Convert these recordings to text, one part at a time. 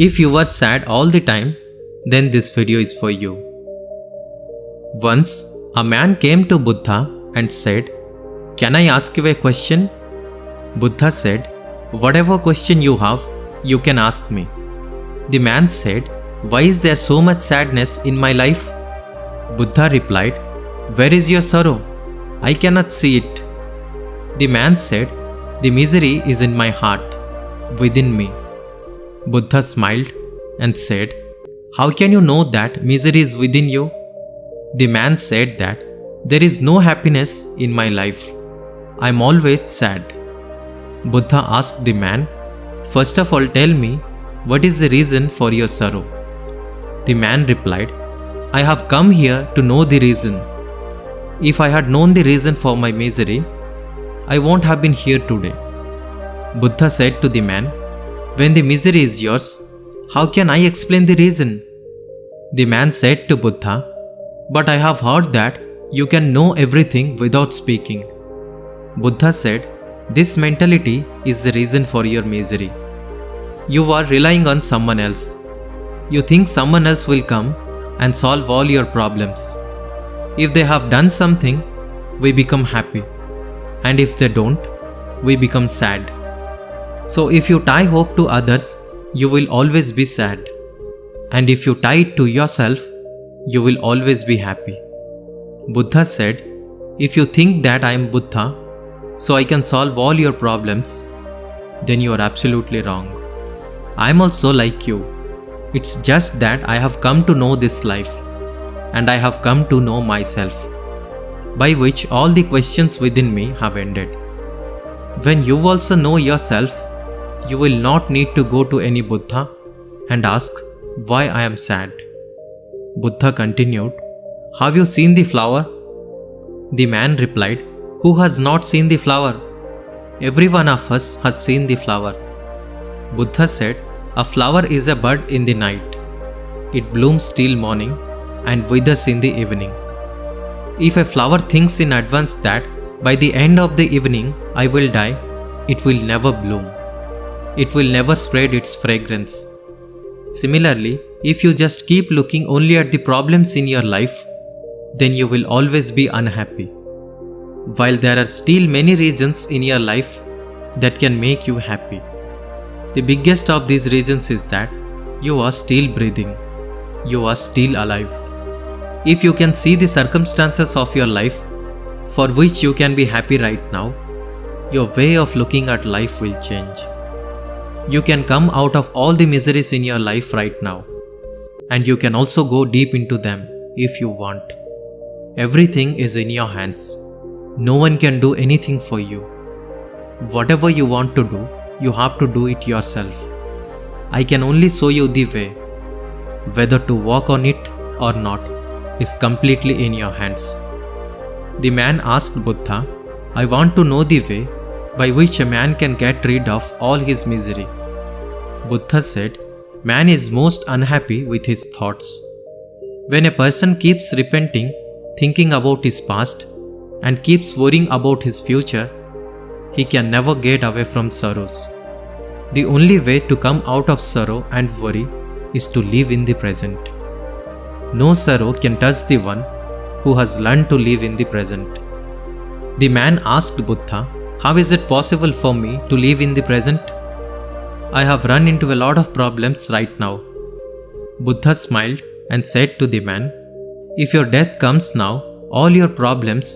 If you were sad all the time, then this video is for you. Once, a man came to Buddha and said, "Can I ask you a question?" Buddha said, "Whatever question you have, you can ask me." The man said, "Why is there so much sadness in my life?" Buddha replied, "Where is your sorrow? I cannot see it." The man said, "The misery is in my heart, within me." Buddha smiled and said, "How can you know that misery is within you?" The man said that, "There is no happiness in my life. I am always sad." Buddha asked the man, "First of all, tell me, what is the reason for your sorrow?" The man replied, "I have come here to know the reason. If I had known the reason for my misery, I won't have been here today." Buddha said to the man, "When the misery is yours, how can I explain the reason?" The man said to Buddha, "But I have heard that you can know everything without speaking." Buddha said, "This mentality is the reason for your misery. You are relying on someone else. You think someone else will come and solve all your problems. If they have done something, we become happy. And if they don't, we become sad. So if you tie hope to others, you will always be sad. And if you tie it to yourself, you will always be happy." Buddha said, "If you think that I am Buddha, so I can solve all your problems, then you are absolutely wrong. I am also like you. It's just that I have come to know this life, and I have come to know myself, by which all the questions within me have ended. When you also know yourself, you will not need to go to any Buddha and ask why I am sad." Buddha continued, "Have you seen the flower?" The man replied, "Who has not seen the flower? Every one of us has seen the flower." Buddha said, "A flower is a bud in the night. It blooms till morning and withers in the evening. If a flower thinks in advance that by the end of the evening I will die, it will never bloom. It will never spread its fragrance. Similarly, if you just keep looking only at the problems in your life, then you will always be unhappy. While there are still many reasons in your life that can make you happy. The biggest of these reasons is that you are still breathing. You are still alive. If you can see the circumstances of your life for which you can be happy right now, your way of looking at life will change. You can come out of all the miseries in your life right now, and you can also go deep into them if you want. Everything is in your hands. No one can do anything for you. Whatever you want to do, you have to do it yourself. I can only show you the way. Whether to walk on it or not is completely in your hands." The man asked Buddha, "I want to know the way by which a man can get rid of all his misery." Buddha said, "Man is most unhappy with his thoughts. When a person keeps repenting, thinking about his past, and keeps worrying about his future, he can never get away from sorrows. The only way to come out of sorrow and worry is to live in the present. No sorrow can touch the one who has learned to live in the present." The man asked Buddha, "How is it possible for me to live in the present? I have run into a lot of problems right now." Buddha smiled and said to the man, "If your death comes now, all your problems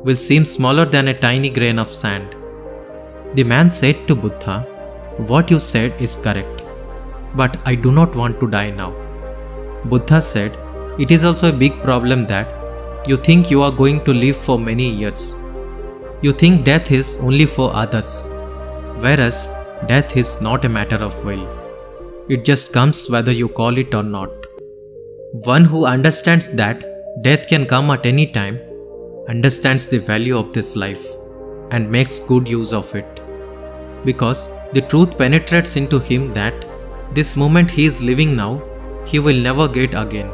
will seem smaller than a tiny grain of sand." The man said to Buddha, "What you said is correct, but I do not want to die now." Buddha said, "It is also a big problem that you think you are going to live for many years. You think death is only for others, whereas death is not a matter of will. It just comes whether you call it or not. One who understands that death can come at any time understands the value of this life and makes good use of it, because the truth penetrates into him that this moment he is living now, he will never get again.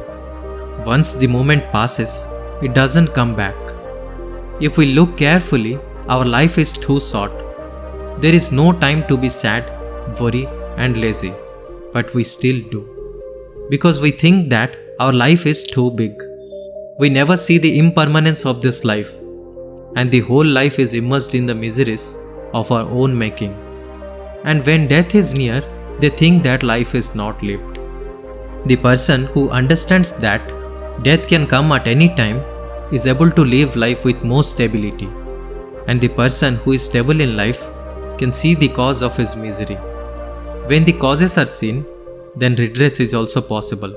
Once the moment passes, it doesn't come back. If we look carefully, our life is too short. There is no time to be sad, worry, and lazy. but we still do. Because we think that our life is too big. We never see the impermanence of this life, and the whole life is immersed in the miseries of our own making. And when death is near, they think that life is not lived. The person who understands that death can come at any time is able to live life with more stability. And the person who is stable in life can see the cause of his misery. When the causes are seen, then redress is also possible.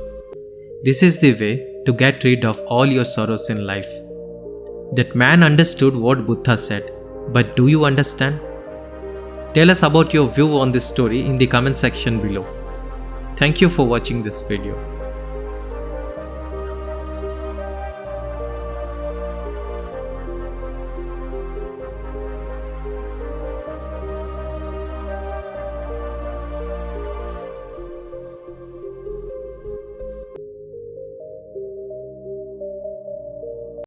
This is the way to get rid of all your sorrows in life. That man understood what Buddha said, but do you understand? Tell us about your view on this story in the comment section below. Thank you for watching this video.